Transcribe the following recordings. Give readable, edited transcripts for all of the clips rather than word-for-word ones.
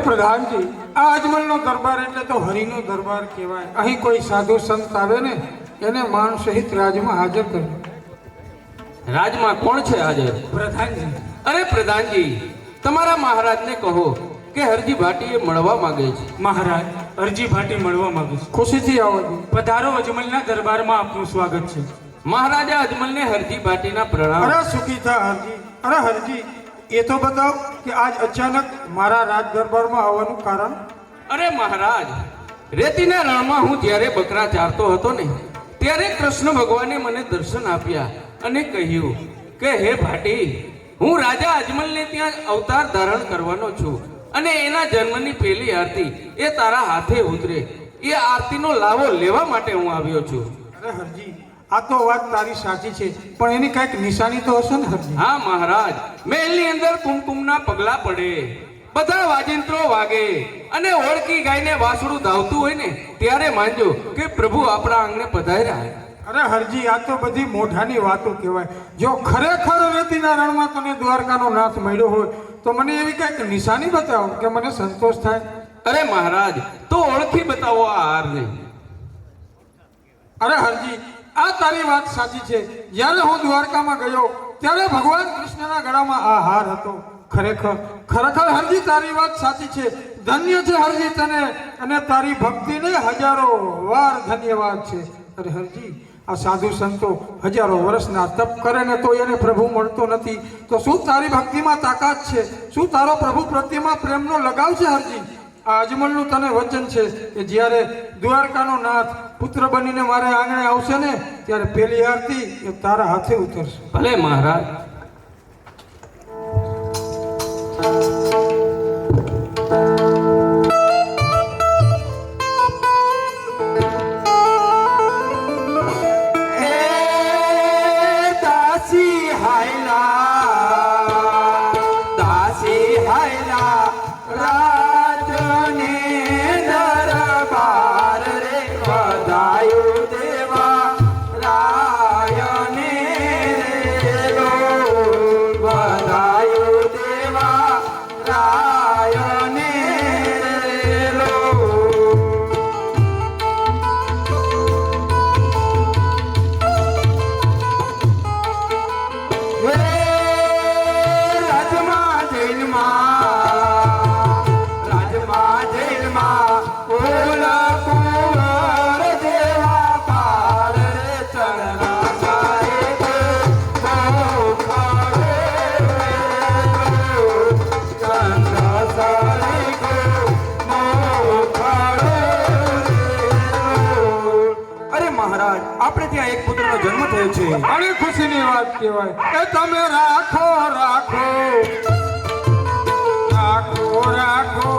પ્રધાનજી, આ અજમલનો દરબાર એટલે તો હરિનો દરબાર કહેવાય. અહીં કોઈ સાધુ સંત આવે ને એને માન સહિત રાજમાં હાજર કરે. રાજમાં કોણ છે હાજર? પ્રધાનજી. અરે પ્રધાનજી, તમારા મહારાજને કહો કે હરજી ભાટીએ મળવા માંગે છે. મહારાજ, હરજી ભાટી મળવા માંગે છે. ખુશીથી આવો. પધારો, અજમલના દરબારમાં આપનું સ્વાગત છે. મહારાજા અજમલને હરજી ભાટીના પ્રણામ. અરે સુખી થા હરજી. અરે હરજી, એ તો બતાવ કે આજ અચાનક મારા રાજ દરબારમાં આવવાનું કારણ. અરે મહારાજ, રેતીના રણમાં હું જ્યારે બકરા ચારતો હતો ને ત્યારે કૃષ્ણ ભગવાને મને દર્શન આપ્યા અને કહ્યું કે હે ભાટી, હું રાજા અજમલને ત્યાં અવતાર ધારણ કરવાનો છું અને એના જન્મની પહેલી આરતી એ તારા હાથે ઉતરે. એ આરતીનો લાવો લેવા માટે હું આવ્યો છું. અરે હરજી, આ તો વાત તારી સાચી છે, પણ એની કઈક નિશાની તો હશે ને હરજી? હા મહારાજ, મહેલની અંદર કુમકુમના પગલા પડે, બધા વાજિંત્રો વાગે અને ઓળખી ગાયને વાસળું ધાવતું હોય ને ત્યારે માનજો કે પ્રભુ આપણા આંગણે પધાર્યા. અરે હરજી, આ તો બધી મોઢાની વાતો કહેવાય. જો ખરેખર રેતીના રણમાં તને દ્વારકાનો નાથ મળ્યો હોય તો મને એવી કઈક નિશાની બતાવો કે મને સંતોષ થાય. અરે મહારાજ, તો ઓળખી બતાવો આ હારને. અરે હરજી, આ તારી વાત સાચી છે. જ્યારે હું દ્વારકામાં ગયો ત્યારે ભગવાન કૃષ્ણના ગળામાં આ હાર હતો. ખરેખર હરજી, તારી વાત સાચી છે. ધન્ય છે હરજી તને, અને તારી ભક્તિને હજારો વાર ધન્યવાદ છે. અરે હરજી, આ સાધુ સંતો હજારો વર્ષના તપ કરે ને તો એને પ્રભુ મળતો નથી, તો શું તારી ભક્તિમાં તાકાત છે? શું તારો પ્રભુ પ્રત્યેમાં પ્રેમનો લગાવ છે હરજી? આ અજમલનું તને વચન છે કે જ્યારે દ્વારકાનો નાથ પુત્ર બનીને મારે આંગણે આવશે ને ત્યારે પેલી આરતી એ તારા હાથે ઉતરશે. ભલે મહારાજ. અને ખુશીની વાત કહેવાય. એ તમે રાખો રાખો રાખો રાખો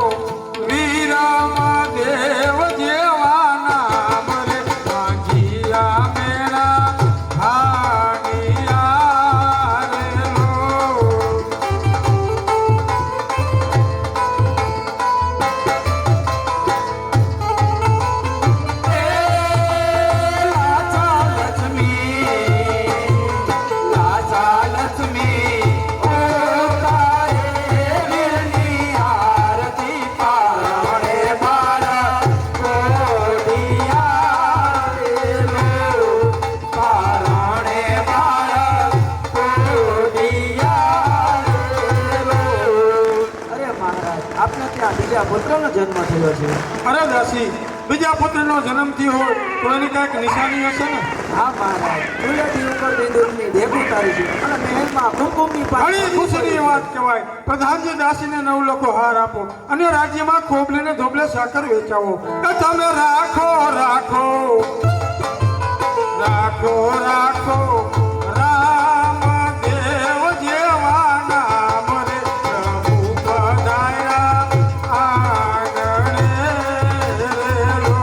વીરમાં દેવ જેવા નામ રે ભાંજિયા મેળા ભાંગિયા રે લો. પુત્રનો જન્મ થયો છે. અરે દાસી, બીજા પુત્રનો જન્મ થયો હોય તો એની કઈક નિશાની હશે ને? હા મહારાજ, ધૂળેટી ઉપર દેદુરની દેવ ઉતારી છે અને મહેલમાં કુમકુમની ઘણી ખુશીની વાત કહેવાય. પ્રધાનજી દાસીને 9 લાખ હાર આપો અને રાજ્યમાં ખોબલે ને ધોબલે સાકર વેચાવો. એ તમે રાખો રાખો રાખો રાખો રામ દેવ જેવા નામ રે પ્રભુ પધાર્યા આંગણે રે લો.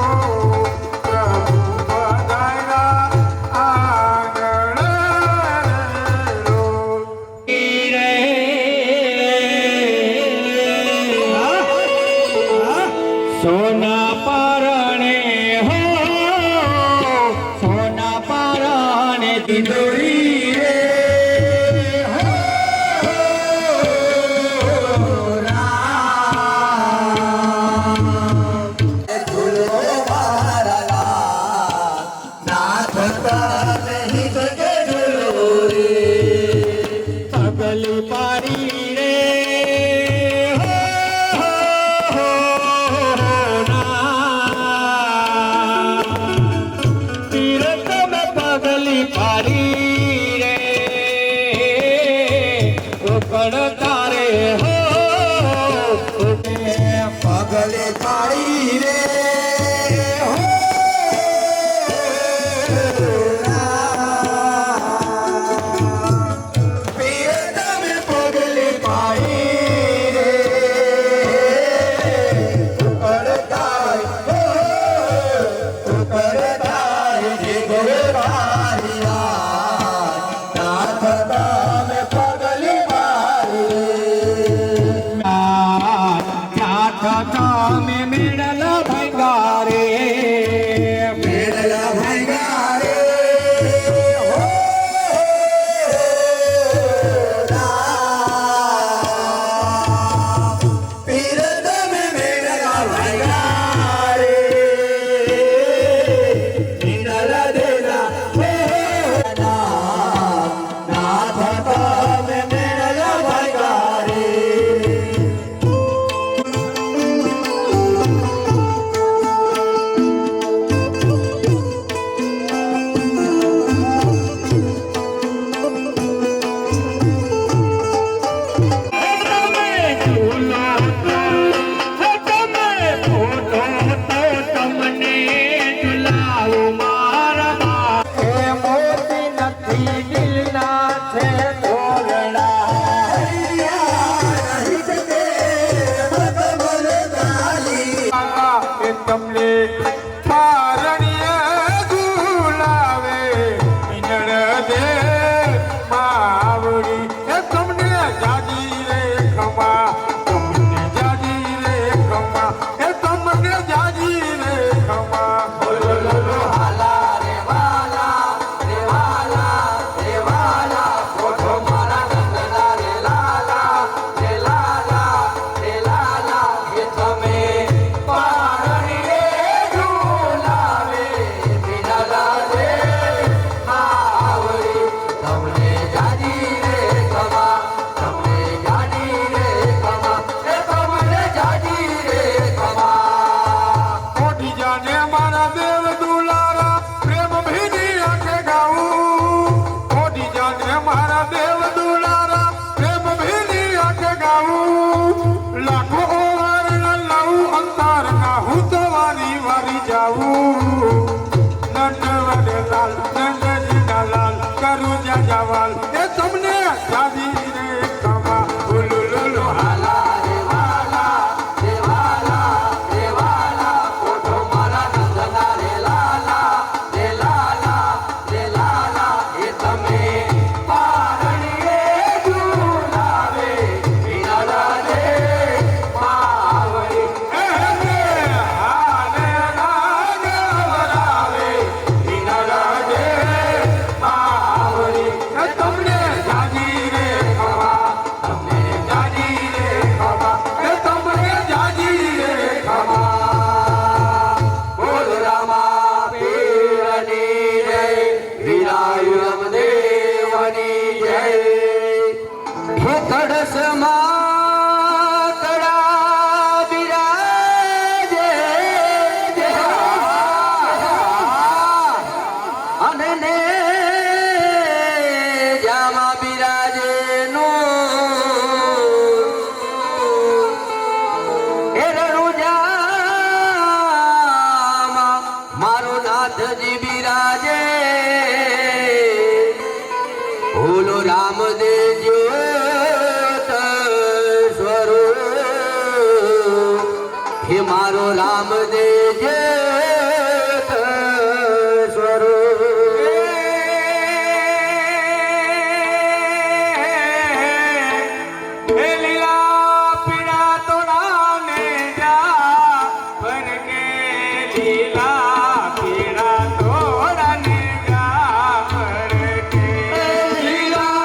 પ્રભુ પધાર્યા આંગણે રે લો. સોના પરણે હો, સોના પરણે દીદોરી રે હો, રામ પારી રે ઉકળતા રે હો પગલે પાડી રે પીર તમે પગલે પાડી રે ઉકળતાય જે ગોવે પારિયા નાથ તમે પગલે પાડી નાથ તમે મેળલા ભાંગા રે મેળલા ભાંગા રે હો પીર તમે મેળલા ભાંગા રે મેળલા દેલા હો નાથ તમે મેળલા ભાંગા રે તમે ઝૂલો તો તમે ફૂલો તો તમને ઝુલાવું મારા એ મોતી નથી દિલના છે ધોરણા એ તમને પારણીએ ઝુલાવે ઈનળ દે માવડી એ તમને જાજી રે ખમા તમને જાજી રે ખમા એ તમને જાજી રે ખમા બોલો લો હાલા રે વાલા રે વાલા રે વાલા કોઠો મારા નંદના રે લાલા રે લાલા રે લાલા એ તમે પારણીએ ઝુલાવે ઈનળ દે માવડી તમને જાજી રે ખમા તમને જાજી રે ખમા એ તમને જાજી રે ખમા કોટી જાને મારા દેવ દુલારા પ્રેમ ભીની આંખે ગાવું કોટી જાને મારા દેવ દુલારા પ્રેમ ભીની આંખે ગાવું લાખો ઓવાર લાવું અંતર ના હું તો વારી વારી જાઉં નંદ વડે લાલ નંદજી ના લાલ કરું જા જવાલ એ તમને જાજી રે ખમા બોલો લો હાલા રે વાલા રે વાલા રે વાલા કોઠો મારા નંદના રે લાલા રે લાલા રે લાલા એ તમે પારણીએ ઝુલાવે ઈનળ દે માવડી એ હાલે રાગ વરાવે ઈનળ દે માવડી એ તમને જાજી રે ખમા તમને જાજી રે ખમા એ તમને જાજી રે ખમા બોલ રામા પીરની જય વિરાયુરમ દેવની જય હે કળશ માતડા બિરાજે અને ને જામા બિરાજે નો એ રણુજામાં મારો નાથજી બિરાજે ભૂલો રામદેવ જ્યોત સ્વરૂપ હે મારો રામદેવ જ્યોત સ્વરૂપ હે લીલા પીડા તોડાને જા પર કે લીલા પીડા તોડાને જા પર કે લીલા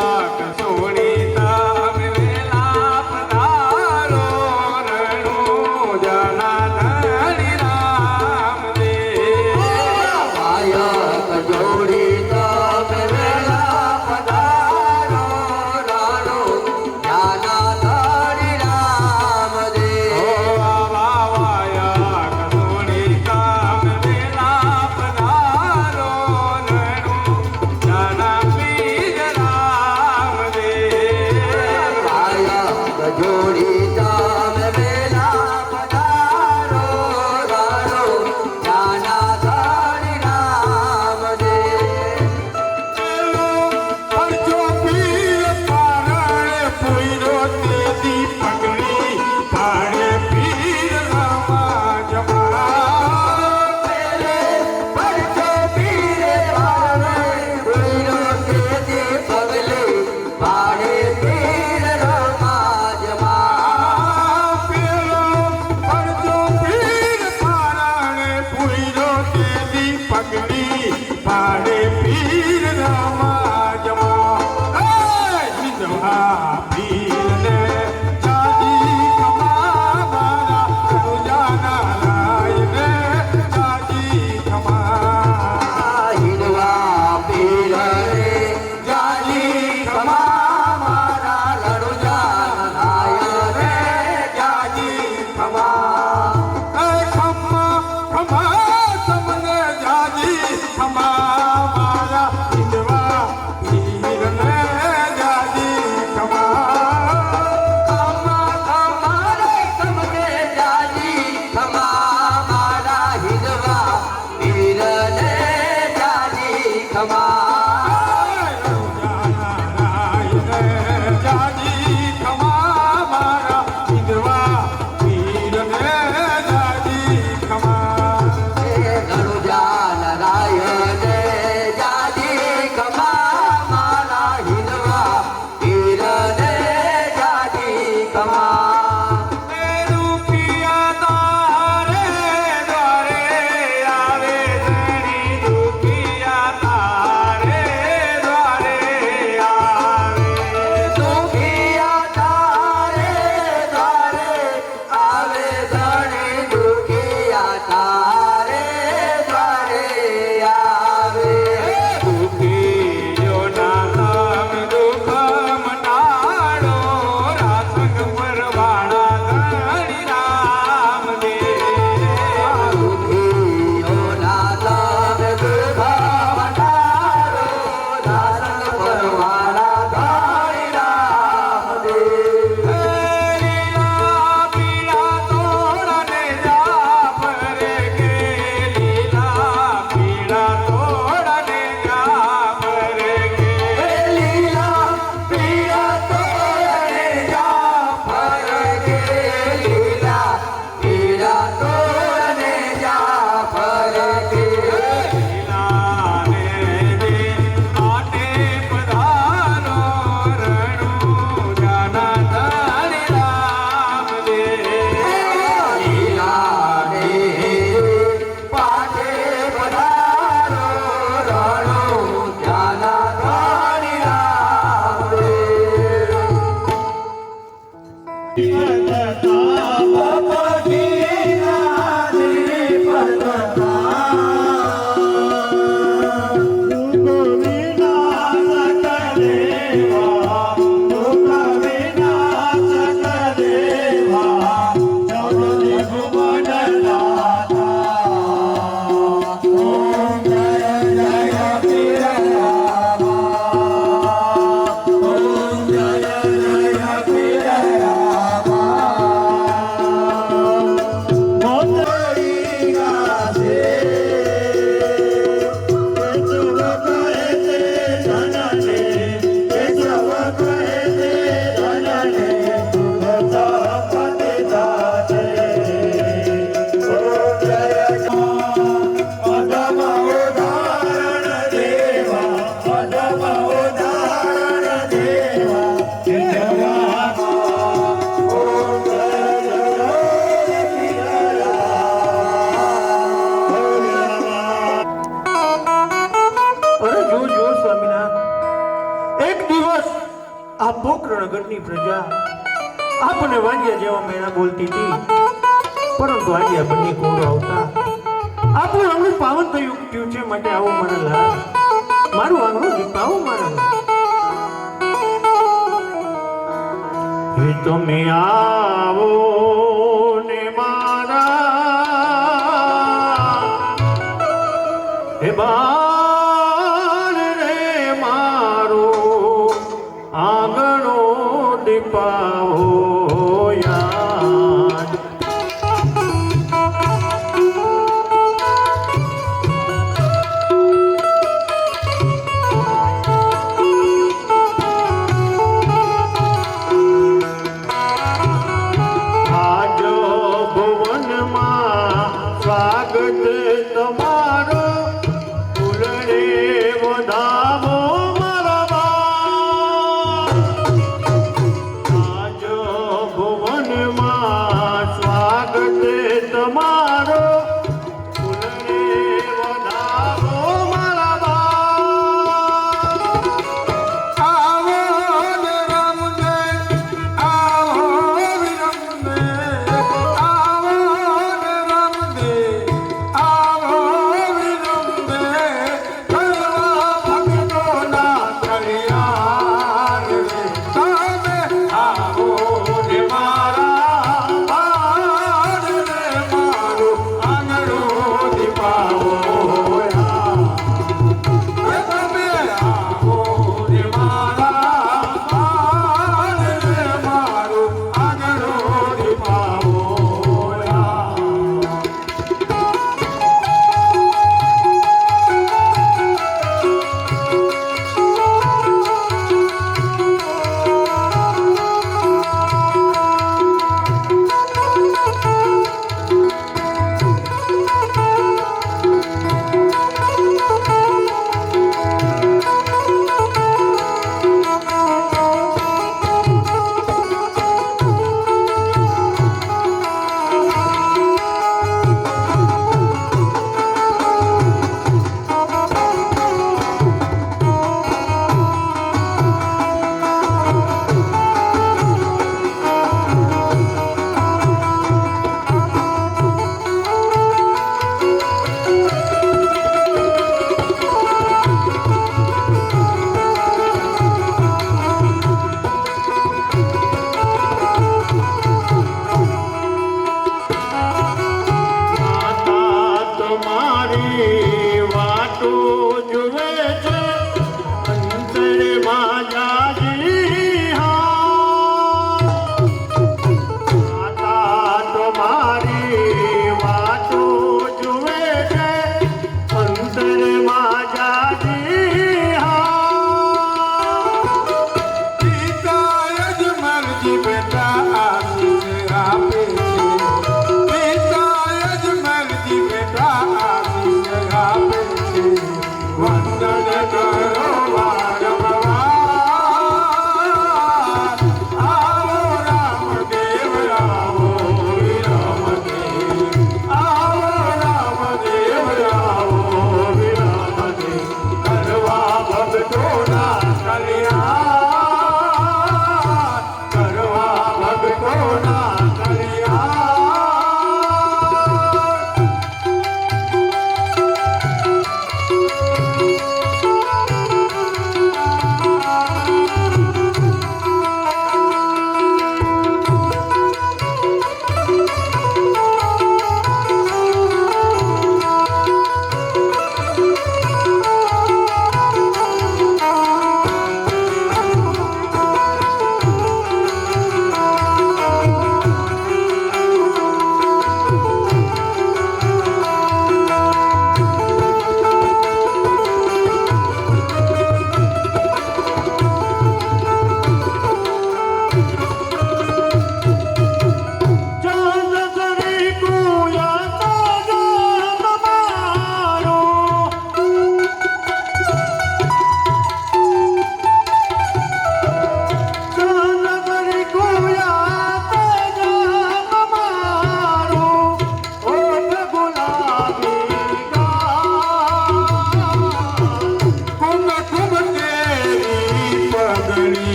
આયા કસોણી તમે વેલા પધારો રણું જાના ધણી રામદેવ. જગતની પ્રજા આપણને વાંજ્યા જેવા મેળા બોલતી હતી, પરંતુ આજે આ બંને કોરો આવતા આપણું આંગણું પાવન થયું છે. માટે આવો મારા લાલ, મારું આંગણું દીપાવો મારા લાલ. હે તમે આવો ને મારા હે બાળ રે મારો આંગણો દીપાવો યાદ. આજ ભુવનમાં સ્વાગત તમારો, ફૂલડે વધાવો મારા બાળ. આજ ભુવનમાં સ્વાગત તમારો, ફૂલડે વધાવો મારા બાળ. આવો ને રામને, આવો વિરમને, આવો ને રામને, આવો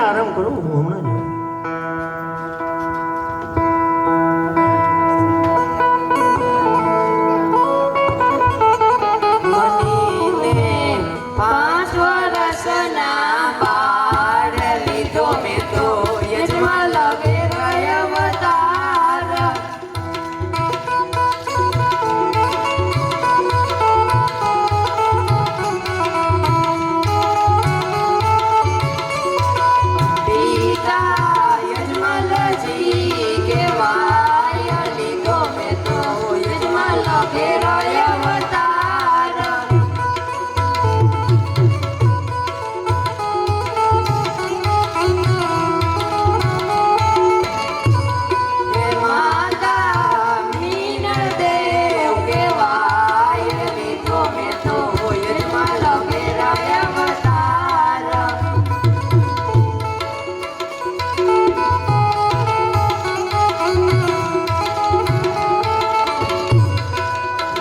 આરામ કરો, હું હમણાં જ આવું. મનીને 5 વર્ષના બાળ લીધો મેં તો યજમાં લગે ગયા અવતાર. પિતા યજમલજી કહેવાય, લીધો મેં તો યજમાં લગે ગયા અવતાર. હે માતા મીનળદેવ કહેવાય, લીધો મેં તો યજમાં લગે ગયા અવતાર.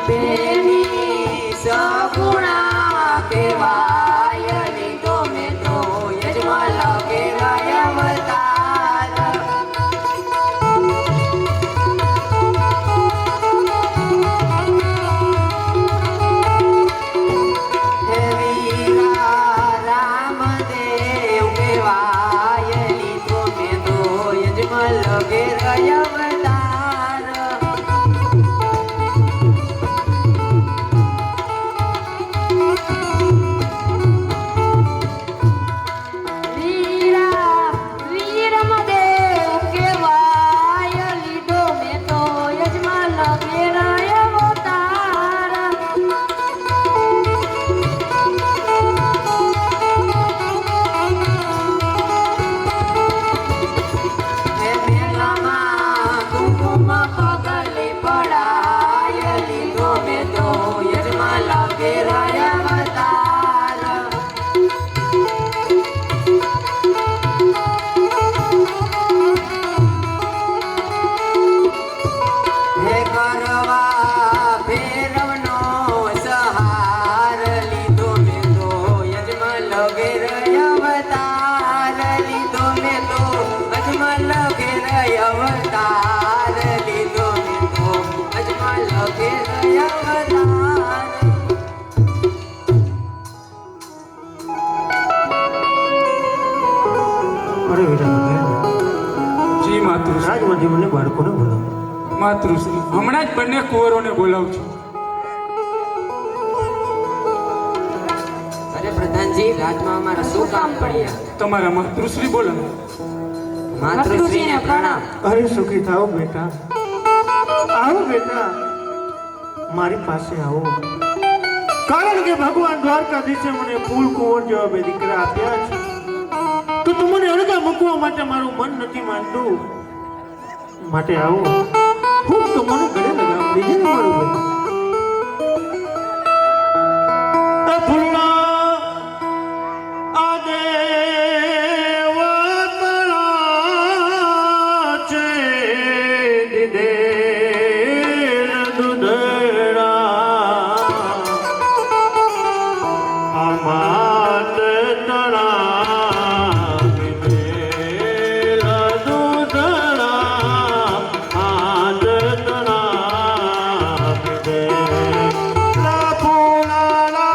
બેની સગુણા કહેવાય, લીધો મેં તો યજમાં લગે ગયા અવતાર. હે વીરા રામદેવ કહેવાય, લીધો મેં તો યજમાં લગે ગયા અવતાર. વીરમદેવ કહેવાય, લીધો મેં તો યજમાં લગે રહ્યા અવતાર. હે મેલામાં કુમકુમ પગલે પડાય, લીધો મેં તો યજમાં લગે રહ્યા અવતાર. હે કરવા ભૈરવનો સહાર, લીધો મેં તો યજમાં લગે રહ્યા અવતાર. લીધો મેં તો યજમાં લગે રહ્યા અવતાર. લીધો મેં તો યજમાં લગે રહ્યા અવતાર. અરે વીરા, જી માતૃશ્રી. રાજમાંથી મને બાળકોને બોલાવો. માતૃશ્રી, હમણાં જ બંને કુંવરોને બોલાવું છું. અરે પ્રધાનજી, રાજમાં અમારા શું કામ પડ્યા? તમારા માતૃશ્રી બોલો. માતૃશ્રીને પ્રણામ. અરે સુખી થાઓ બેટા, આવો બેટા, મારી પાસે આવો. કારણ કે ભગવાન દ્વારકાધીશે મને ફૂલ કુંવર જેવા બે દીકરા આપ્યા છે, તો તું મને અળગા મૂકવા માટે મારું મન નથી માનતું. માટે આવો, હું તો મને ગળે લગાવ દીજે ને મારું બેટા. એ ફૂલના આ દેવતળા છે, દીધેલ દૂધળા આ માત તળા, દીધેલ દૂધળા માત તળા, દીધેલ ફૂલના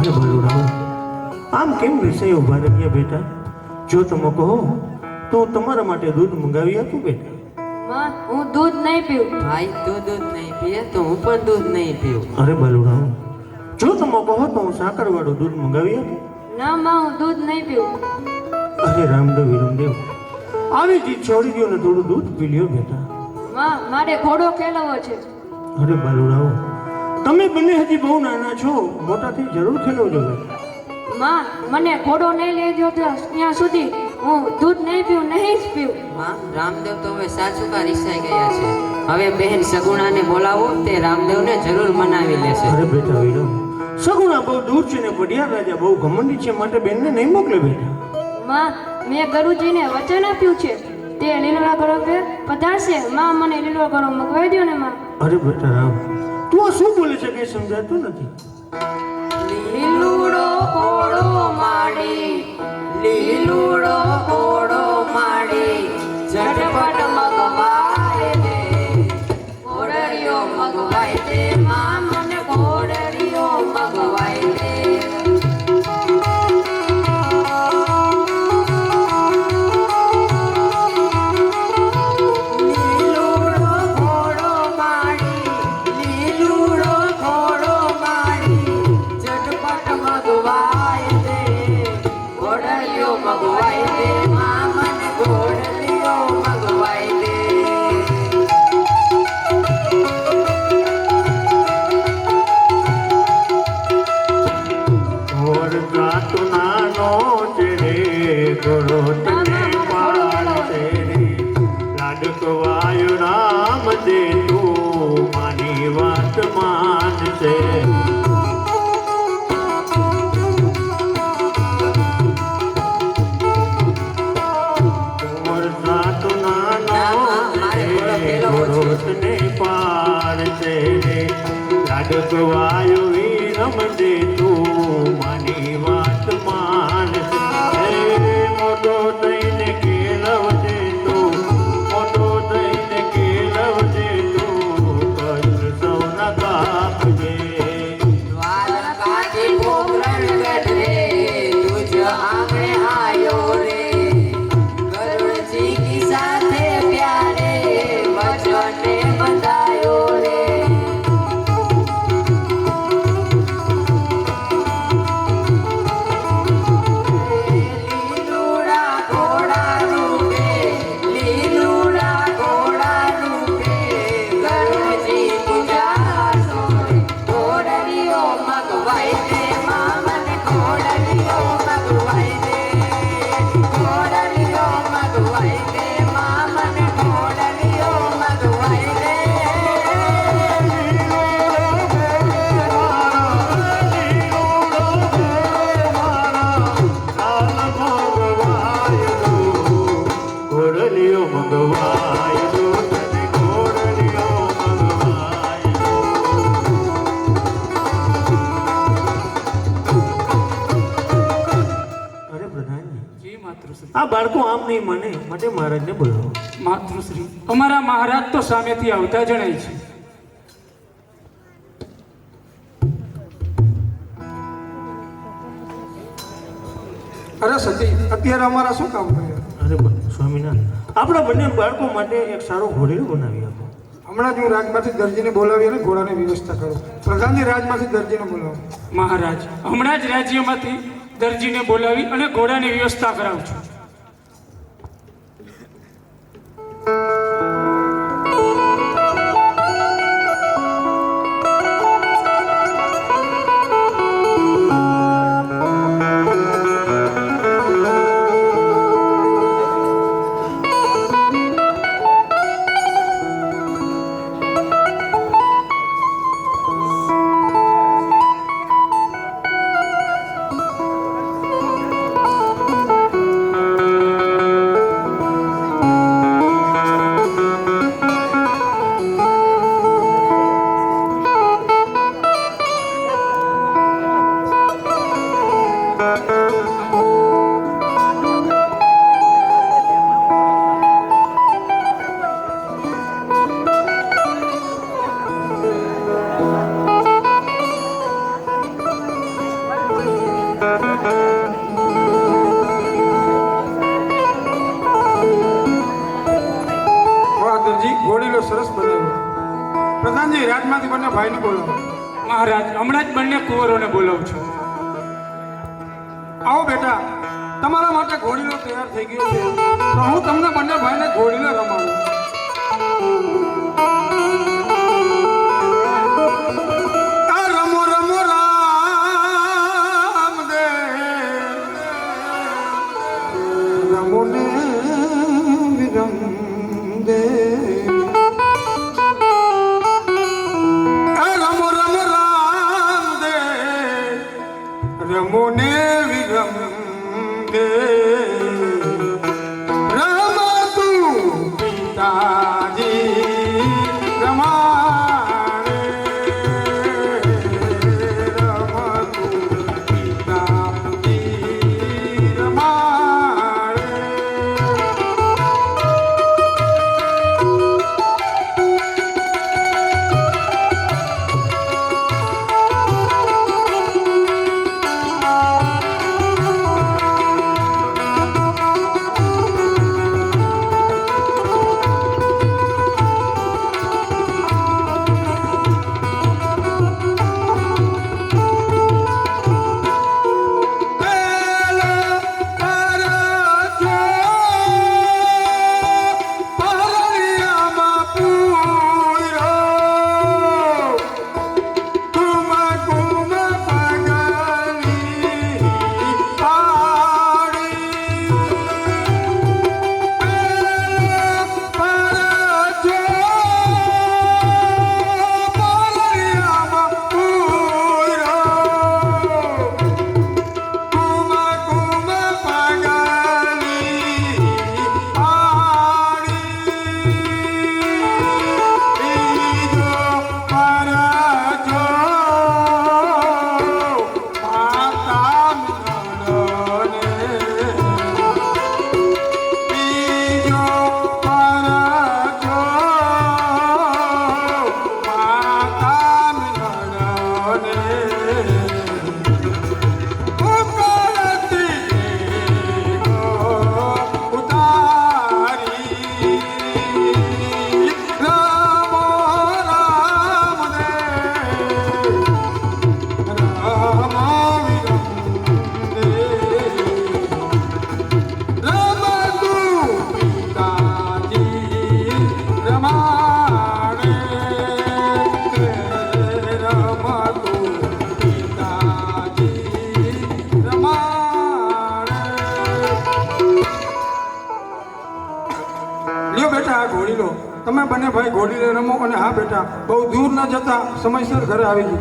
અરે બલુરામ, આમ કેમ વિષય ઉભા રહ્યા બેટા? જો તમે કહો તો હું તમારા માટે દૂધ મંગાવી આપું બેટા. માં હું દૂધ નહીં પીવું. ભાઈ તું દૂધ નહીં પીએ તો હું પણ દૂધ નહીં પીવું. અરે બલુરામ, જો તમે કહો તો હું સાકરવાળું દૂધ મંગાવી આપું. ના માં હું દૂધ નહીં પીવું. અરે રામદેવ વિરમદેવ, આવી જી છોડી દો ને થોડું દૂધ પી લ્યો બેટા. માં મારે ઘોડો ખેલવો છે. અરે બાલુરાઓ, તમે બંને હજી બહુ નાના છો, મોટાથી જરૂર ખેલવજો બેટા. માં મને ઘોડો નહીં લઈ ગયો ત્યાં સુધી હું દૂધ નહીં પીવું, નહીં જ પીવું. માં રામદેવ તો હવે સાચુકા રિસાઈ ગયા છે. હવે બહેન સગુણાને બોલાવો, તે રામદેવને જરૂર મનાવી લેશે. અરે બેટા વિરમ, સગુણા બહુ દૂર છે ને પડિયાર રાજા બહુ ઘમંડી છે, માટે બેનને નહીં મોકલે બેટા. માં મેં ગુરુજીને વચન આપ્યું છે તે લીલોડા ઘરો કે પધારશે. માં મને લીલોડા ઘરો મગવાઈ દો ને માં. અરે બેટા રામ, તું આ શું બોલે છે કઈ સમજાતું નથી. લીલુડો ઘોડો માડી, લીલુડો ઘોડો માડી, ઝટપટ મગવાય દે, ઘોડરિયો મગવાય દે, માં મને ઘોડરિયો મગવાય દે. લીલુડો ઘોડો માડી, લીલુડો ઘોડો માડી, ઝટપટ મગવાય દે, ઘોડરિયો મગવાય દે, માં મને ઘોડરિયો મગવાય દે. ઓર ગાતો નાનો છે રે, ઘોડો તને પાળશે રે, લાડકવાયો રામ દે તું મારી વાત માનશે. ઓર ગાતો નાનો છે રે, ઘોડો તને પાળશે રે, લાડકવાયો વીરમ દે તું મારી વાત માનશે. મોટો થઈને કેળવજે તું, મોટો થઈને કેળવજે તું, કષ્ટ સૌના કાપજે. દ્વારકાથી પોકરણ ગઢે તુજ આંગણે આયો રે, ગરુડજી કી સાથે પ્યારે વચને બંધાયો રે. લીલુડા ઘોડા રૂપે, લીલુડા ઘોડા રૂપે, ગરુડજી પૂજા સોય, ઘોડરિયો મગવાય દે, માં મને ઘોડરિયો મગવાય દે, ઘોડરિયો મગવાય દે, માં મને ઘોડરિયો મગવાય દે. ઘોડલિયો મંગવાય દો, તને ઘોડલિયો મંગવાય દો. અરે પ્રધાનજી, જી માતૃશ્રી. આ બાળકો આમ નહીં માને, માટે મહારાજને બોલાવો. માતૃશ્રી, અમારા મહારાજ તો સામેથી આવતા જણાય છે. અરે સતી, અત્યારે અમારા શું કામ કર્યું? અરે સ્વામિનારાયણ, આપણા બંને બાળકો માટે એક સારો ઘોડેલો બનાવી આપો. હમણાં જ હું રાજમાંથી દરજીને બોલાવી અને ઘોડાની વ્યવસ્થા કરું. પ્રધાનજી રાજમાંથી દરજીને બોલાવો. મહારાજ, હમણાં જ રાજ્યમાંથી દરજીને બોલાવી અને ઘોડાની વ્યવસ્થા કરાવું છું. રાજમાંથી બંને ભાઈને બોલાવો. મહારાજ હમણાં જ બંને કુંવરોને બોલાવું છું. આવો બેટા, તમારા માટે ઘોડીલો તૈયાર થઈ ગયો છે, તો હું તમને બંને ભાઈને ઘોડીલો રમાડું. આ રમો રમો રામદેવ, રમો ને વિરમદેવ. આ રમો રમો રામદેવ, રમો ને ઘોડીલો, તમે બંને ભાઈ ઘોડીલે રમો. અને હા બેટા, બહુ દૂર ન જતા સમયસર ઘરે આવી જજો.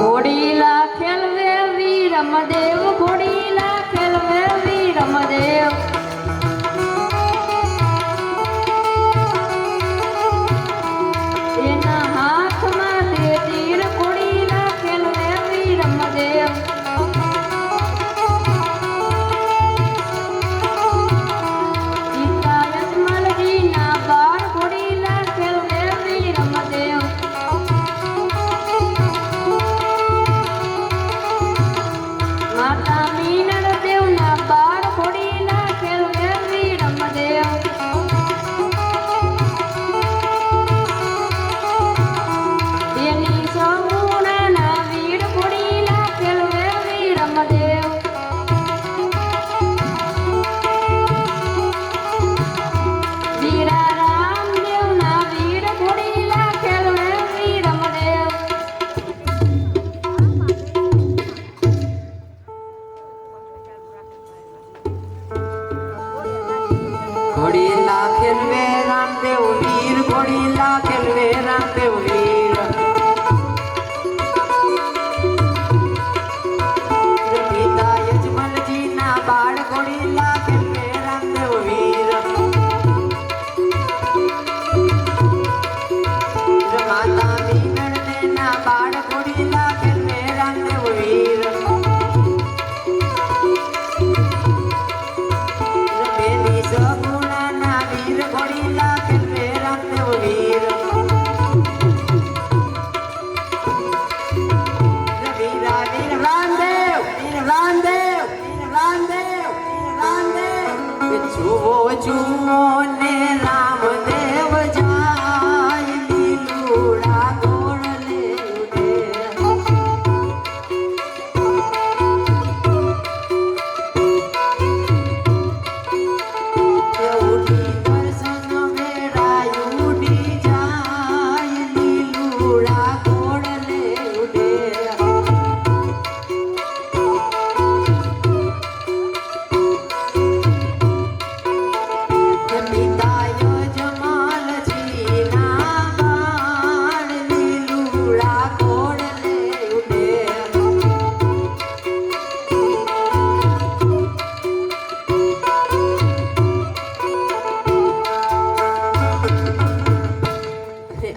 ઘોડીલા ખેલવે વીરમદેવ, ઘોડીલા ખેલવે વીરમદેવ. એના હાથમાં તે તીર, ઘોડીલા ખેલવે વીરમદેવ. સીતા યજમલજીના બાળ, ઘોડીલા ખેલવે વીરમદેવ. માતા મીનળ દેવના બાળ, ઘોડીલા ખેલવે વીરમદેવ. તેની સગુણાના વીર, ઘોડીલા ખેલવે વીરમદેવ. વીરા રામદેવના વીર, ઘોડીલા ખેલવે વીરમદેવ. ઘોડીલા ખેલવે રામદેવ વીર, ઘોડીલા ખેલવે રામદેવ વીર. પિતા યજમલજીના બાળ, ઘોડીલા ખેલવે રામદેવ વીર. માતા મીનળના બાળ, ઘોડીલા ખેલવે રામદેવ વીર. બેની સગુણાના વીર, ઘોડીલા ખેલવે રામદેવ વીર. જુઓ જુઓ ને રામદેવ જાય લીલુડા ગોળલે ઉડે ઉડી દર્શન વેળાય ઉડી જાય લીલુડા ગોળલે ઉડે પિતાય જમાલજી ના બાળ લીલુડા ગોળલે ઉડે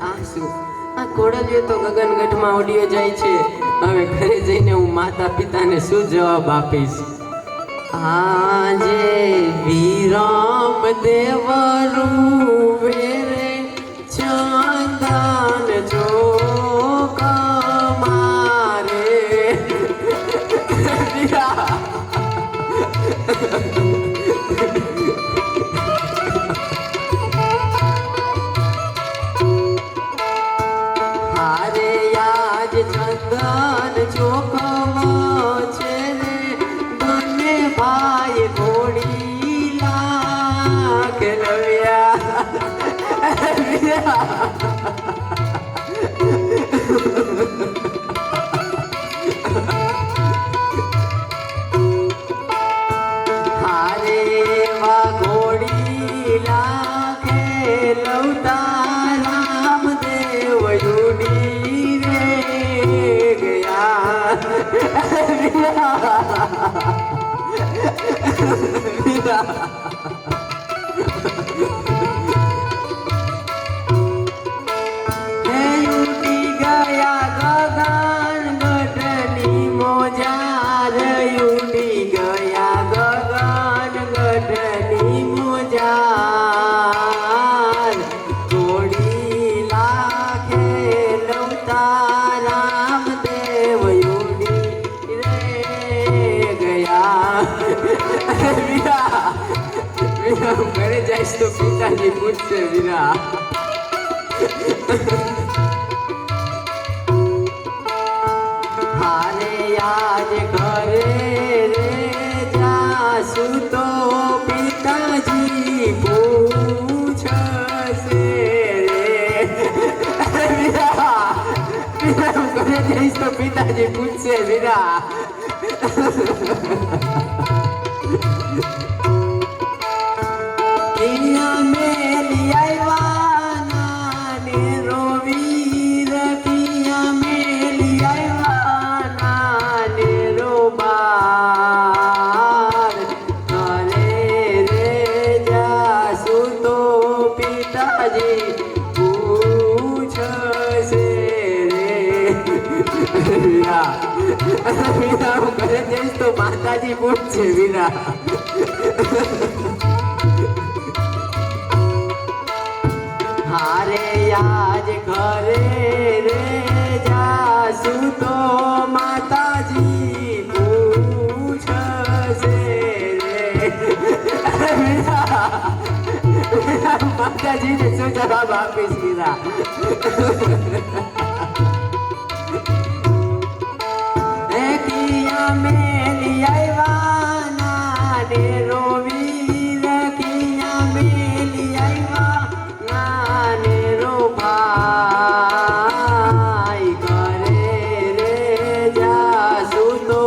આ શું આ કોડલિયો તો ગગનગઢમાં ઉડ્યો જાય છે હવે ઘરે જઈને હું માતા પિતાને શું જવાબ આપીશ આજે વિરામ દેવરું વેરે ચંદન ચોક મારે હારે આજ ચંદન ચોકવો છે ને બંને ભાઈ ઘોડી લાખ હારે વા ઘોડી લાખે લવતા રામદેવ યુડી રે ગયા યુડી ગયા ગગન ગઢની મોજાર યુડી ગયા ગગન ગઢની મોજાર ઘોડી લાખે લવતા રામદેવ યુડી રે ગયા વીરા વીરા હું ઘરે જઈશ તો પિતાજી પૂછશે વીરા હારે આજ ઘરે રે જાસુ તો પિતાજી પૂછશે રે વીરા વીરા હું ઘરે જઈશ તો પિતાજી પૂછશે વીરા કિયા મેલી આવ્યા ને રોવીર કિયા મેલી આવ્યા ને રોબાર ઘરે રે જાસુ તો પિતાજી પૂછશે રે વીરા વીરા હું ઘરે જઈશ તો માતાજી પૂછશે વીરા હારે આજ ઘરે રે જાસુ તો માતાજી પૂછશે રે માતાજીને શું જવાબ આપીશ વીરા કિયા મેલી આવ્યા ને રોવીર કિયા મેલી આવ્યા ને રો ભાઈ ઘરે રે જાસુ તો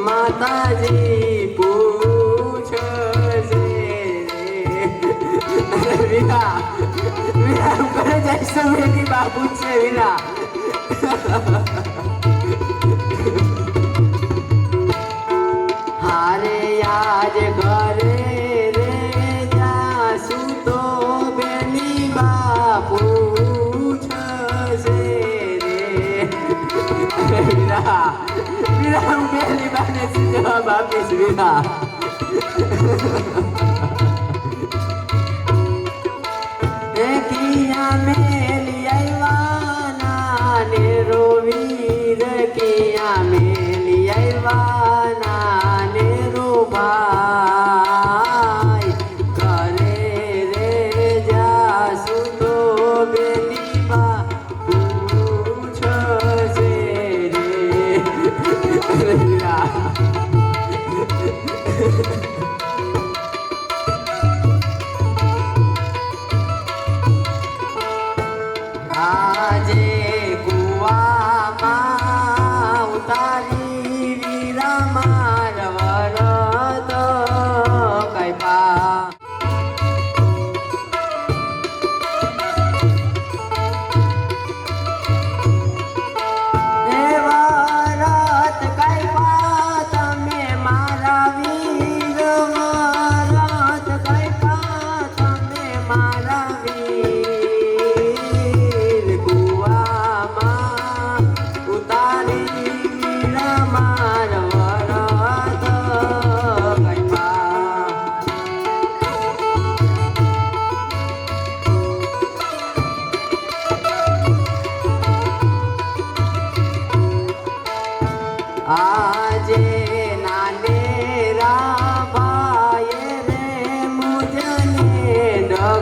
માતાજી પૂછશે રે વીરા વીરા હું ઘરે જઈશ તો મેરી બા પૂછશે વીરા હારે આજ ઘરે રે જાસુ તો બેની બા પૂછશે રે વીરા વીરા હું બેની બાને શું જવાબ આપીશ વીરા કિયા મેલી આવ્યા ને રોવીર કિયા મેલી આવ્યા ને રો ભાઈ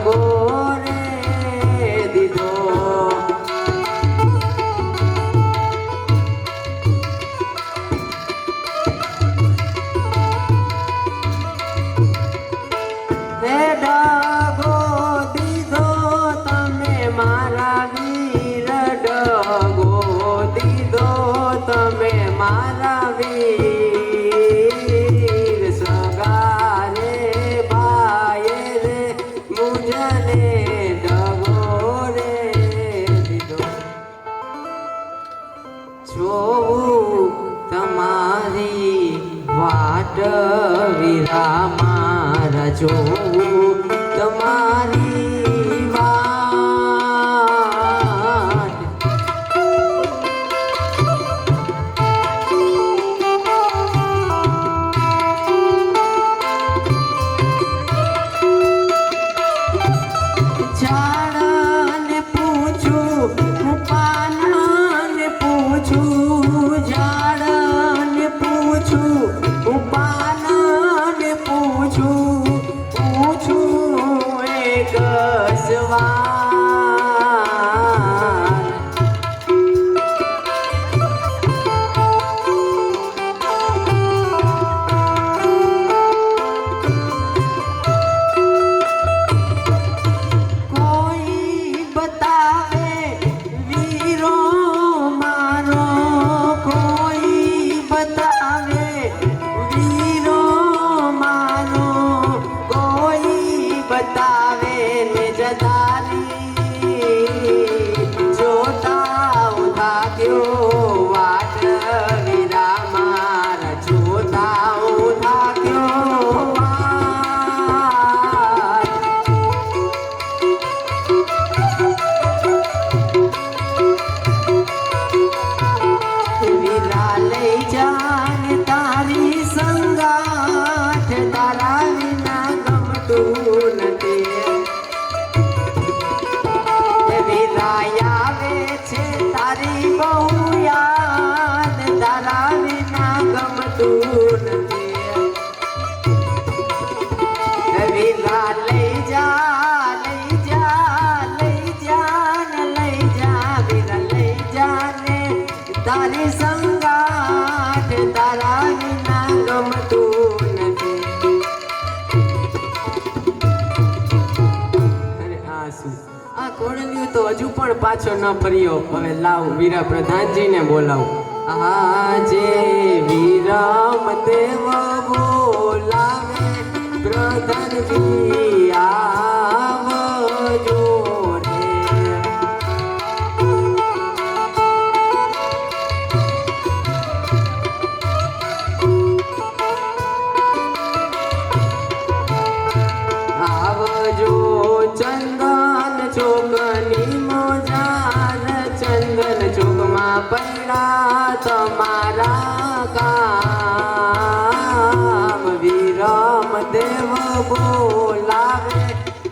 દગો રે દીધો. હે દગો દીધો તમે મારા વીર, દગો દીધો તમે મારા વીર. સગારે ભાઈ રે મુજને દગો રે દીધો. જોઉં તમારી વાટ વીરા મારા, જોઉં તમારી વાટ. ઝાડને પૂછું હું પાનને પૂછું, ઝાડને પૂછું હું પાનને પૂછું, પૂછું એક સવાલ. કોઈ બતાવે વીરો મારો, કોઈ બતાવે વીરો મારો, કોઈ બતાવે ને જદારી. જોતા ઉધા ગયો વાટ વીરા મારા, જોતા ઉધા ગયો વાટ. વીરા લઈ જાને તારી સંગાથ, તારા વિના ગમતું નથી. વીરા આવે છે તારી બહુ યાદ, તારા વિના ગમતું નથી. વીરા લઈ જા, લઈ જા, લઈ જા ને લઈ જા, વીરા લઈ જા ને તારી સંગાથ, તારા વિના ગમતું નથી. અરે આ શું, આ કોડલિયું તો હજુ પણ પાછો ન ફર્યો. હવે લાવ વીરા પ્રધાનજીને બોલાવું. આજે વિરમ દેવ બોલાવે, પ્રધાનજી આવજો રે. આવજો ચંદન ચોકની મોજાર, ચંદન ચોકમાં પડ્યા તમારા કામ. વિરમ દેવ બોલાવે,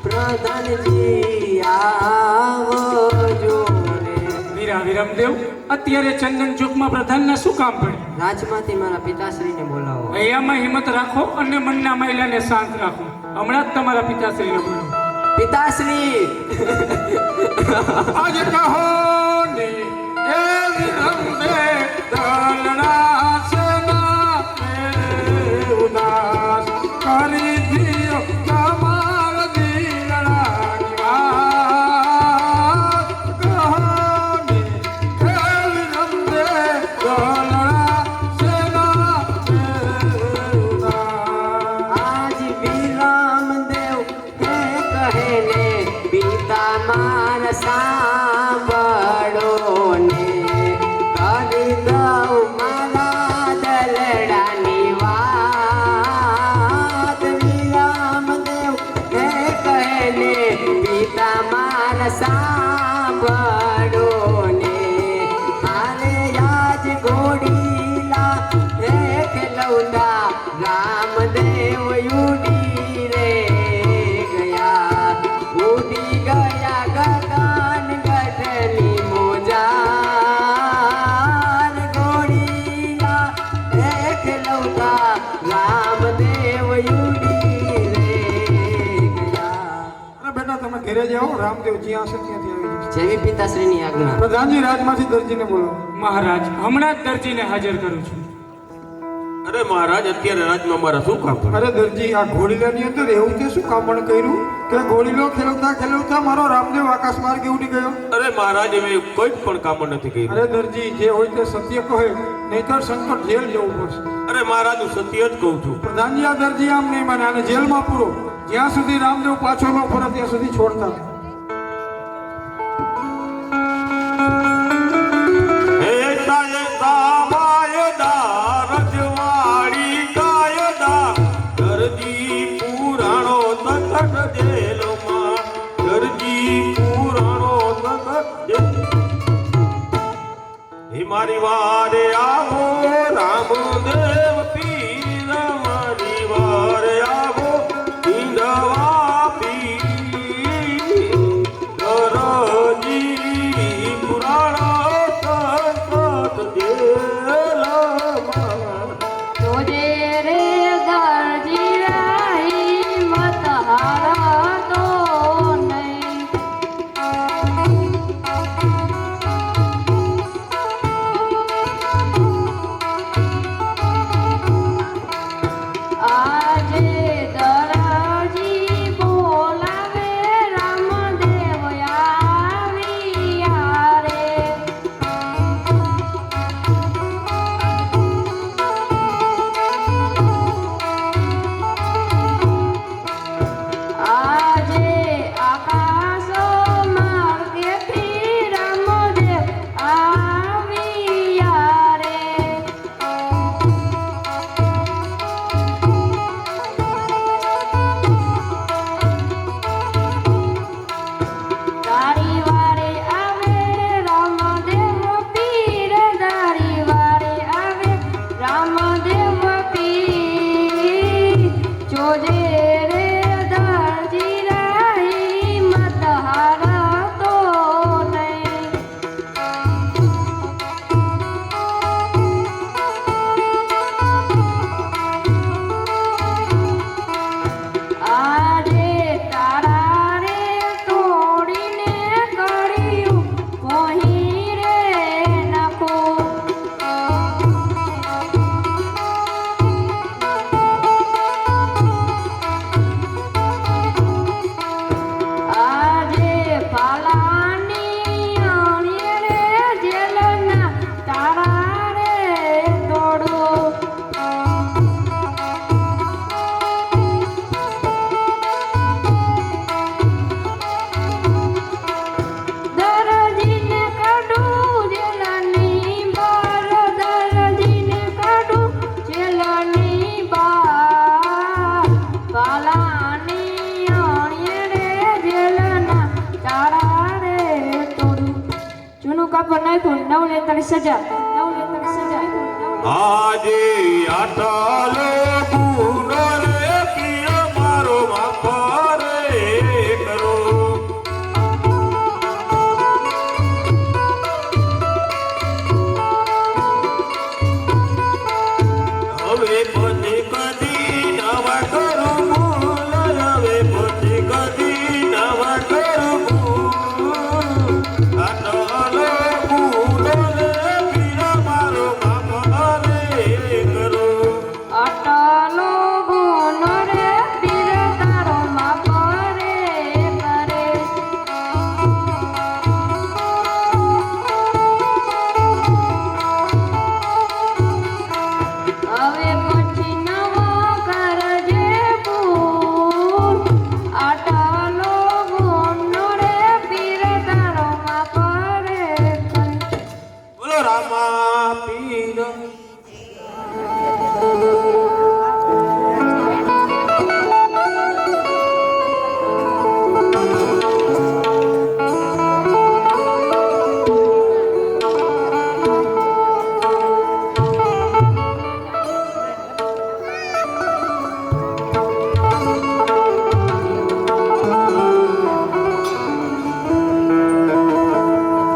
પ્રધાનજી આવજો રે. વીરા વિરમદેવ, અત્યારે ચંદન ચોકમાં પ્રધાનના શું કામ પડે? રાજમાંથી મારા પિતાશ્રીને બોલાવો. અહીંયામાં હિંમત રાખો અને મનના મહિલાને શાંત રાખો. હમણાં જ તમારા પિતાશ્રીને બોલો. પિતાશ્રી આજ કહો ને એ વિરંબે દલના સેના ને ઉદાસ કરી દિયો તમાર દીકરાની વાત. કહો ને એ વિરંબે દલના સેના ને ઉદાસ. આજ વિરામ દેવ હે કહે ને પિતા માર સાંભળો ને, કરી દઉં મારા દલડાની વાત. વિરામ દેવ હે કહે ને પિતા માર સાંભળો ને, મારે આજ ઘોડીલા હે ખેલવતા રામદેવ ઉડી રે ગયા, ઉડી ગયા ગગન ઘેરે જાઓ, રામદેવ જ્યાં હશે ત્યાંથી આવી જશે. જેવી પિતાશ્રીની આજ્ઞા. પ્રધાનજી રાજમાંથી દરજીને બોલો. મહારાજ હમણાં જ દરજીને હાજર કરું છું. અરે મહારાજ અત્યારે રાજમાં મારા શું કામ અરે દરજી, આ ઘોડીલાની અંદર એવું તે શું કામ પણ કર્યું કે ઘોડીલો ખેલવતા ખેલવતા મારો રામદેવ આકાશ માર્ગે ઉડી ગયો? અરે મહારાજ એવી કોઈ પણ કામ નથી કર્યું. અરે દરજી, જે હોય તે સત્ય કહે, નહીતર શંકર જેલ જવું પડશે. અરે મહારાજ હું સત્ય જ કહું છું. પ્રધાનજી, આ દરજી આમ નહીં માને, આને જેલમાં પૂરો. જ્યાં સુધી રામદેવ પાછો ન ફરે ત્યાં સુધી છોડતા નહીં. મારી વારે આવો રામદેવ પીર, મારી વારે આવો ઈંડવા પીર, દરજી પુરાણો સંકટ જેલમાં. જોજે રે દરજી રાહી મત હારતો નહીં. આજે દરજી બોલાવે રામદેવ આવ્યા રે. આજે આકાશો માર્ગેથી રામદેવ આવ્યા રે. દારી વારે આવે રામદેવ પીર, દારી વારે આવે રામદેવ પીર. જોજે રે દરજી રાહી મત હારતો નહીં. આજે તારા રે તોડીને કર્યું વહી રે નાખું. આજે પાલાની અણીએ રે જેલના તારા રે તોડું. દરજીને કાઢું જેલની બાર, દરજીને કાઢું જેલની બાર. પાલાની અણીએ રે જેલના તારા રે તોડું. જૂનું કાપડ નાખ્યું, નવ લેતાની સજા, નવ લેતાની સજા. આજે આટલો ગુનો રે પીર મારો માફ રે કરો. હવે પછી કદી નવા કરું ભૂલ, હવે પછી કદી નવા કરું ભૂલ. આટલો ગુનો રે પીર મારો માફ રે કરો. અટલો ગુનો રે પીર તારો માફ રે કરે. હવે પછી નવો કરજે ભૂલ. અટલો ગુનો રે પીર તારો માફ રે કરે. બોલો રામા પીર.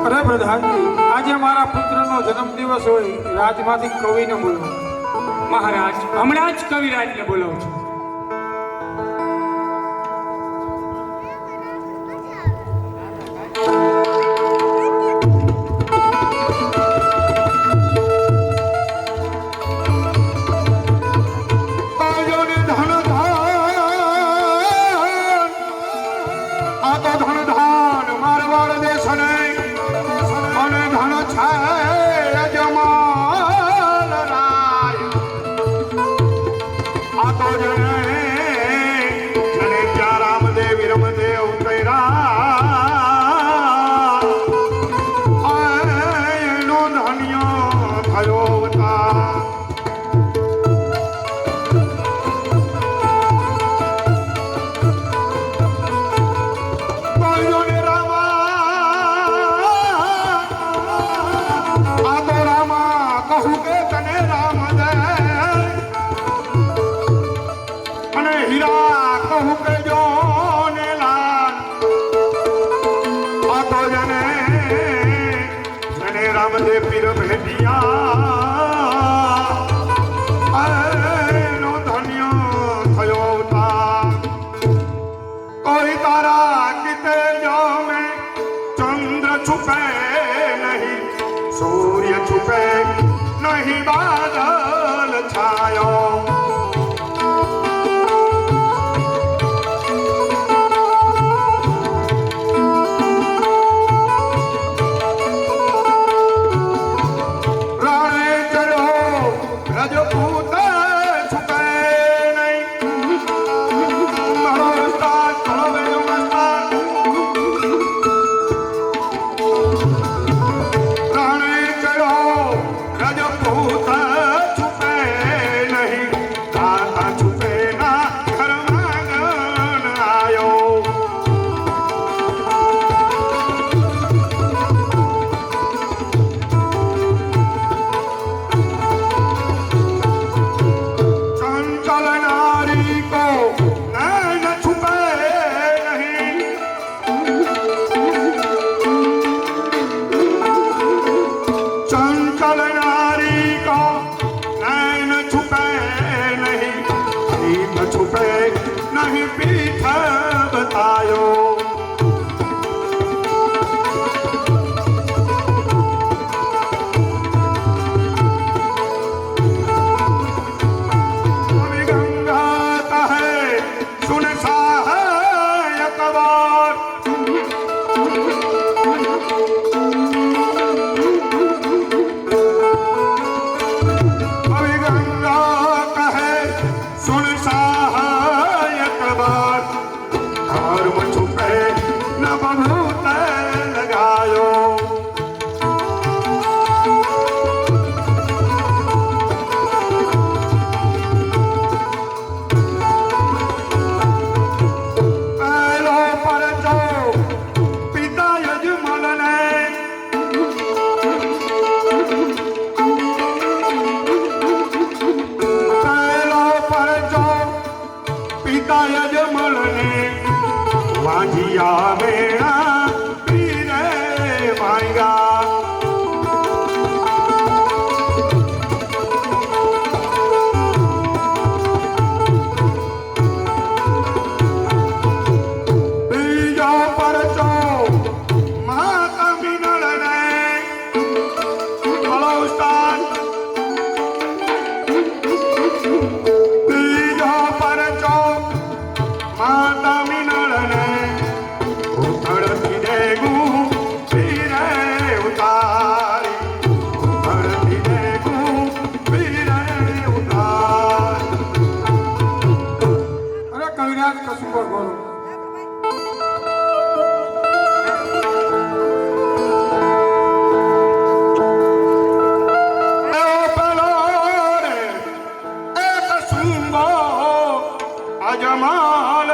અરે પ્રધાનજી, આજે મારા પુત્રનો જન્મદિવસ હોય, રાજમાંથી કવિને બોલો. મહારાજ હમણાં જ કવિરાજને બોલાવું છું. આ તો ધન ધાન મારવાડ દેશ ને અને ધન છે યજમાન રાય આ તો જને ત્યાં રામદેવ વિરમદેવ કર્યા એનો ધન્ય થયો અવતાર રામદેવ પીર ભેટિયા એનો ધન્ય થયો અવતાર કોઈ તારા કિતે જો મેં ચંદ્ર છુપે નહીં સૂર્ય છુપે નહીં બાદલ છાયો અજમલ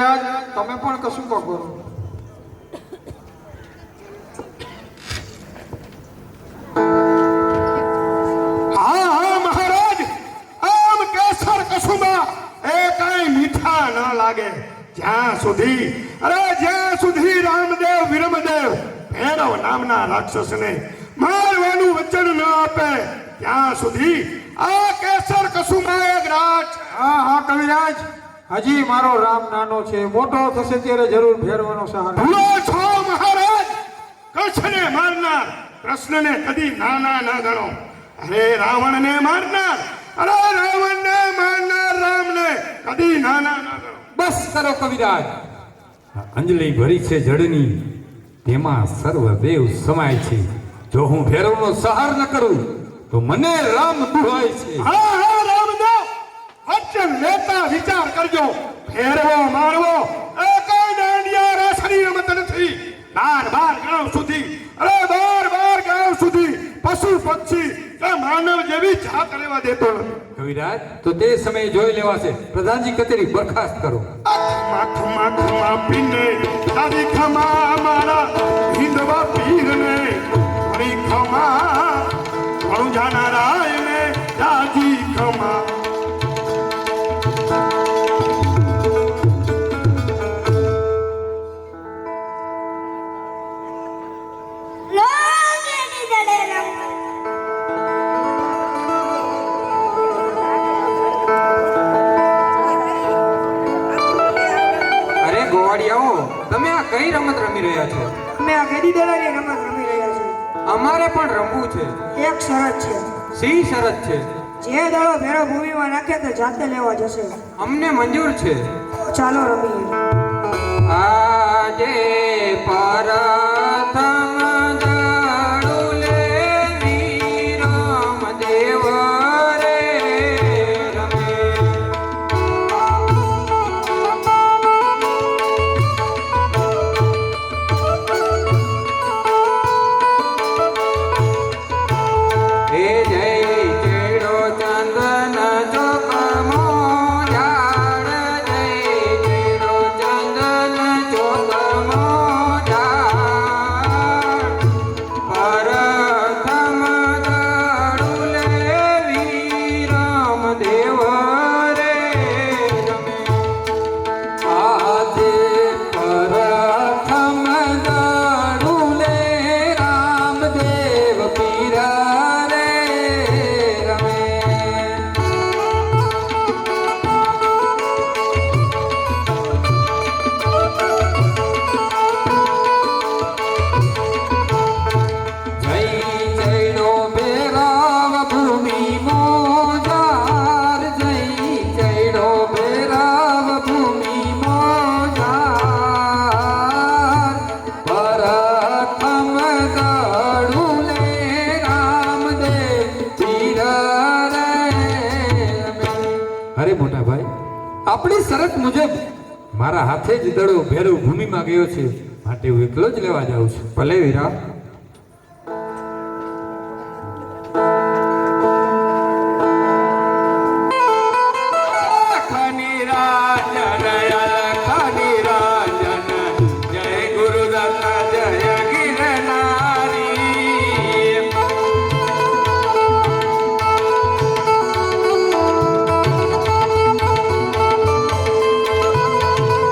કવિરાજ તમે પણ કશું કહો કરો. હા હા મહારાજ, આમ કેસર કસુંબા એ કઈ મીઠા ન લાગે જ્યાં સુધી રામદેવ વિરમદેવ ભૈરવ નામના રાક્ષસને મારવાનું વચન ન આપે ત્યાં સુધી આ કેસર કસુંબા એક રાજ. હા હા કવિરાજ, હજી મારો રામ નાનો છે, મોટો થશે ત્યારે જરૂર ફેરવાનો સહારો. ભૂલો છો મહારાજ, કૃષ્ણને મારનાર કૃષ્ણને કદી નાના ન ગણો. અરે રાવણને મારનાર રામને કદી નાના ન ગણો. બસ કરો કવિરાજ. અંજલિ ભરી છે જળની, તેમાં સર્વદેવ સમાય છે. જો હું ભેરવનો સહાર ન કરું તો મને રામ દુહાય છે. હા હા રામદેવ, વચન લેતા વિચાર કરજો. ફેરવો મારવો એ કઈ દાંડિયા રાસની રમત નથી. બાર ગાંવ સુધી પશુ પક્ષી કે માનવ જેવી જાત રહેવા દેતો નથી. કવિરાજ, તો તે સમયે જોઈ લેવાશે. પ્રધાનજી કચેરી બરખાસ્ત કરો. ખમા પીને તારી ખમા મારા હિંદવા પીરને હરી ખમા વણુજાના રાયને દાજી ખમા. અરે ગોવાળિયાઓ, તમે આ કઈ રમત રમી રહ્યા છો? અમે આ ગેડી દડાની રમત રમી રહ્યા છીએ. અમારે પણ રમવું છે. એક શરત છે, સી શરત છે? જે દડો ભેરો ભૂમિમાં નાખે તે જાતે લેવા જશે. અમને મંજૂર છે. ચાલો રમીએ. આજે પરથમ દડુલે વિરમદેવ રે રમે. હે જય ચેડો ચંદન ચોકમો ઝાડ, જય ચેડો ચંદન ચોકમો ઝાડ. પરથમ દડુલે વિરમદેવ રે રમે. આજે પ્રથમ દડુલે રામદેવ પીરા રે રમે. જય જયડો ભેરાવ ભૂમિ મોજાર, જય જયડો ભેરાવ ભૂમિ મોજાર. પરથમ દડુલે રામદેવ પીરા રે રમે. અરે મોટા ભાઈ, આપણી શરત મુજબ મારા હાથે જ દડો ભેરવ ભૂમિમાં ગયો છે, માટે હું એકલો જ લેવા જાઉં છું. ભલે વીરા. લખની રાજન લખની રાજન, જય ગુરુદત્ત જય ગિરનારી.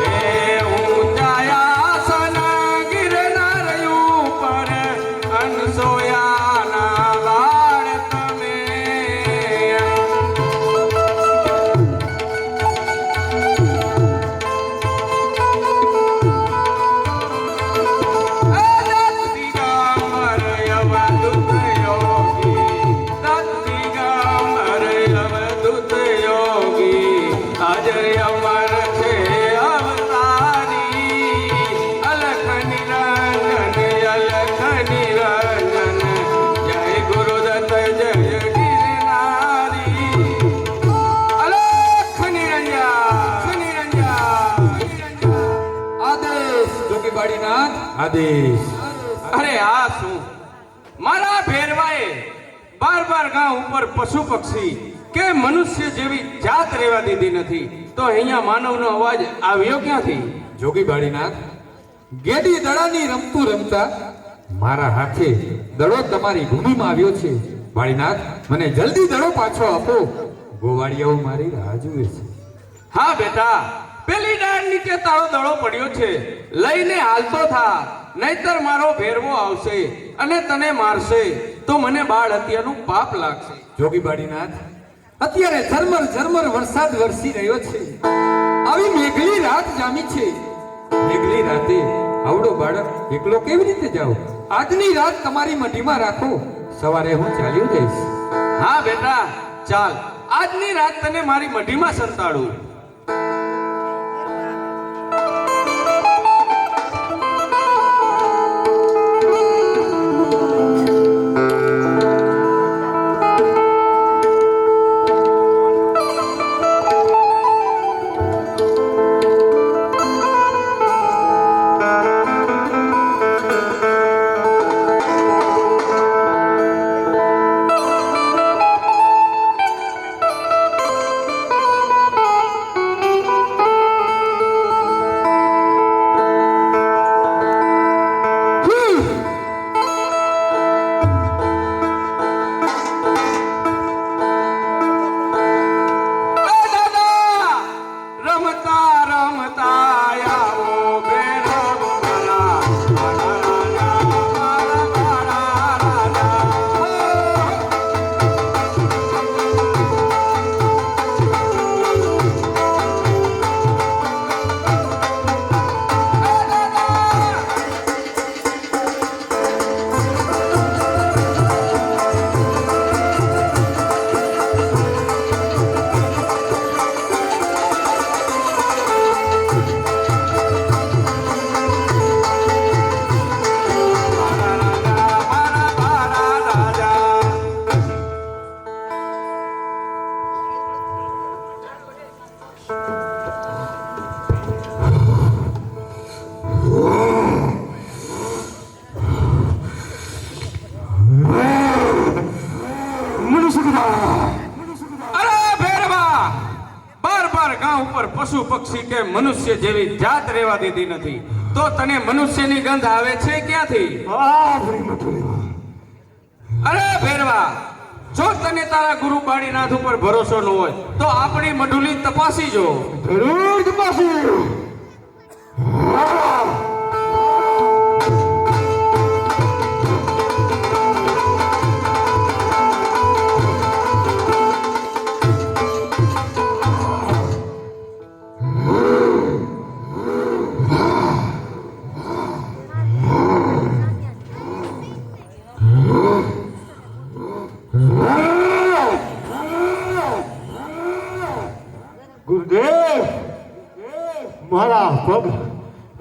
હે ઊંચાયાસન ગિરનાર ઉપર, અનસોયાના લાડ તમે. દત્તિગામર યવદૂત યોગી, દત્તિગામર યવદૂત યોગી, હાજર અમર છે અવતારી. અલખ નિરંજન જય ગુરુદત્ત જય ગિરનારી. અલખ નિરંજન. આદેશ જોગી બાડીનાથ, આદેશ. અરે આ શું? મારા ભેરવાએ 12 ગાંવ ઉપર પશુ પક્ષી કે મનુષ્ય જેવી જાત રહેવા દીધી નથી, તો અહીંયા માનવનો અવાજ આવ્યો ક્યાંથી? જોગી બાળીનાથ, ગેડી દડાની રમતું રમતા મારા હાથે દડો તમારી ભૂમિમાં આવ્યો છે. બાળીનાથ, મને જલ્દી દડો પાછો આપો. ગોવાળિયાઓ મારી રાહ જુએ છે. હા બેટા, પેલી ડાળ નીચે તારો દડો પડ્યો છે, લઈને હાલતો થા, નહીતર મારો ભેરવો આવશે અને તને મારશે તો મને બાળ હત્યાનું પાપ લાગશે. જોગી બાળીનાથ, અત્યારે ઝરમર ઝરમર વરસાદ વરસી રહ્યો છે. આવી મેઘલી રાત જામી છે. મેઘલી રાતે આવડો બાળક એકલો કેવી રીતે જાવ? આજની રાત તમારી મઢીમાં રાખો, સવારે હું ચાલ્યો જઈશ. હા બેટા, ચાલ, આજની રાત તને મારી મઢીમાં સંતાડું. પશુ પક્ષી કે મનુષ્ય જેવી જાત રહેવા દીધી નથી, તો તને મનુષ્યની ગંધ આવે છે ક્યાંથી? અરે ભેરવા, જો તને તારા ગુરુ બાળીનાથ ઉપર ભરોસો ન હોય તો આપણી મઢુલી તપાસી જો. જરૂર તપાસી. ગુરુદેવ, મારા પગ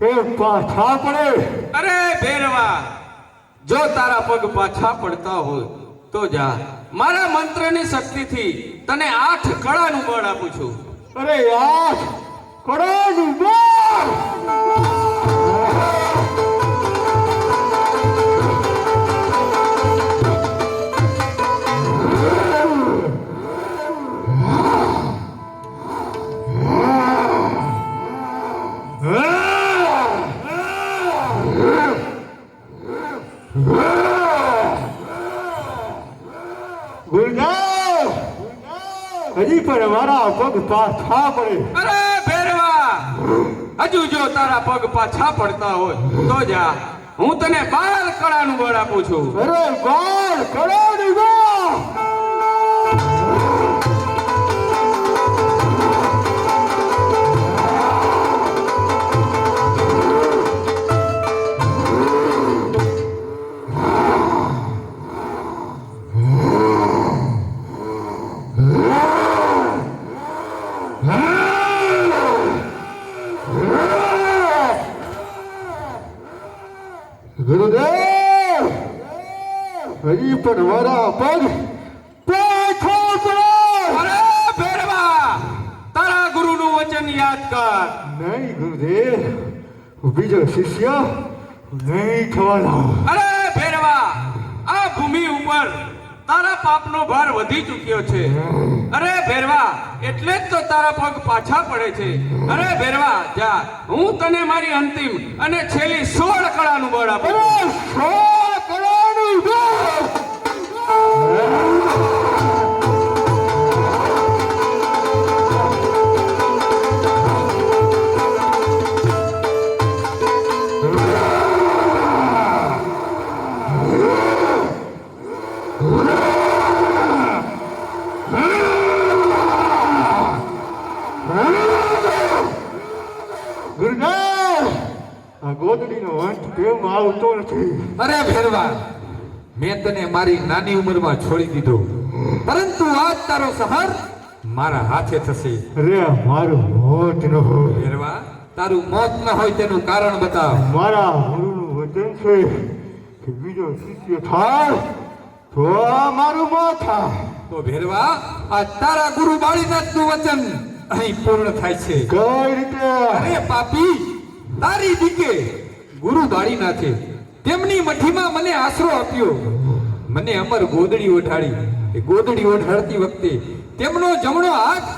એ પાછા પડે. અરે ભેરવા, જો તારા પગ પાછા પડતા હોય તો જા, મારા મંત્રની શક્તિથી તને 8 કળાનું બળ આપું છું. અરે યાર, કરોડનું બળ. ગુરુદેવ, હજી પણ મારા પગ પાછા પડે. અરે ભેરવા, હજુ જો તારા પગ પાછા પડતા હોય તો જા, હું તને 12 કળાનું બળ આપું છું. અરે બાર કરોડનું બળ. ગુરુદેવ, હજી પણ મારા પગ પાછા પડે. અરે ભેરવા, તારા ગુરુનું વચન યાદ કર. નહીં ગુરુદેવ, બીજો શિષ્ય નહીં થવાનો. અરે ભેરવા, આ ભૂમિ ઉપર તારા પાપનો ભાર વધી ચૂક્યો છે. અરે ભેરવા, એટલે જ તો તારા પગ પાછા પડે છે. અરે ભેરવા, જા, હું તને મારી અંતિમ અને છેલ્લી 16 કળાનું બળ આપું છું. ગુરુદેવ, આ ગોદડીનો વંશ કેમ આવતો નથી? અરે ભેરવા, મેં તને મારી નાની ઉંમરમાં છોડી દીધો, પરંતુ આજ તારો સંહાર મારા હાથે થશે. અરે મારું મોત ન હોય. ભેરવા, તારું મોત ન હોય તેનું કારણ બતાવ. મારા ગુરુનું વચન છે કે બીજો શિષ્ય થાય તો મારું મોત થાય. તો ભેરવા, આ તારા ગુરુ બાળીનાથનું વચન અહીં પૂર્ણ થાય છે. કઈ રીતે? અરે પાપી, તારી દીકે ગુરુ બાળીનાથે તેમની મઠીમાં મને આશરો આપ્યો, મને અમર ગોદડી ઓઢાડી. એ ગોદડી ઓઢાડતી વખતે તેમનો જમણો હાથ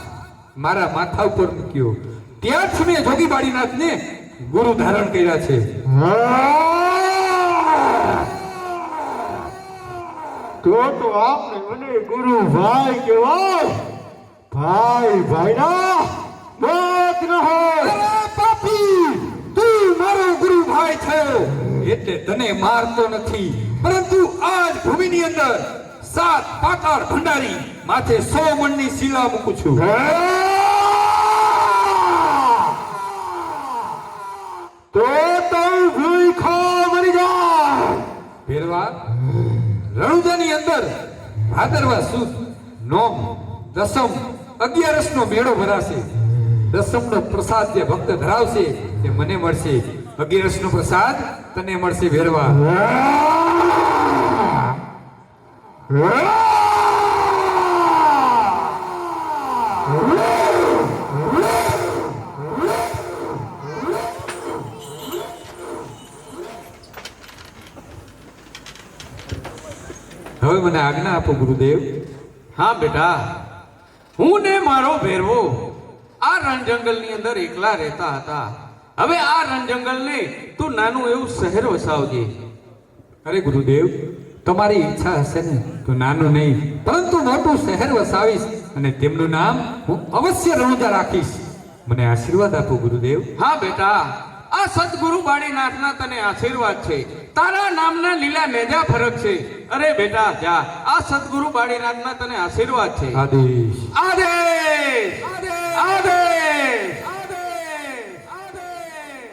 મારા માથા ઉપર મૂક્યો. ત્યારથી મેં જોગી બાળીનાથને ગુરુ ધારણ કર્યા છે. તો આપને મને ગુરુ ભાઈ કહેવાય. ભાઈ ભાઈના મોત ન હોય. અરે પાપી, તું મારો ગુરુ ભાઈ થયો એટલે તને મારતો નથી, પરંતુ આજ ભૂમિની અંદર 7 પાતાળ ભંડારી માથે 100 મણની શિલા મૂકું છું. તો ભૂખા મરી જાય. ભેરવા, રણુજાની અંદર ભાદરવા સુદ નોમ દસમ 11 નો મેળો ભરાશે. દસમનો પ્રસાદ જે ભક્ત ધરાવશે તે મને મળશે. 11 નો પ્રસાદ તને મળશે. ભેરવા, હવે મને આજ્ઞા આપો ગુરુદેવ. હા બેટા, હું ને મારો ભેરવો આ રણ જંગલની અંદર એકલા રહેતા હતા. હવે આ રણ જંગલને તું નાનું એવું શહેર વસાવજે. અરે ગુરુદેવ, તમારી ઈચ્છા હશે ને તો નાનું નહીં પરંતુ મોટું શહેર વસાવીશ અને તેમનું નામ હું અવશ્ય રણુજા રાખીશ. મને આશીર્વાદ આપો ગુરુદેવ. હા બેટા, આ સદગુરુ બાળીનાથના તને આશીર્વાદ છે. તારા નામના લીલા નેજા ફરક છે. અરે બેટા, જા, આ સદગુરુ બાળીનાથના તને આશીર્વાદ છે. આદેશ. આદેશ.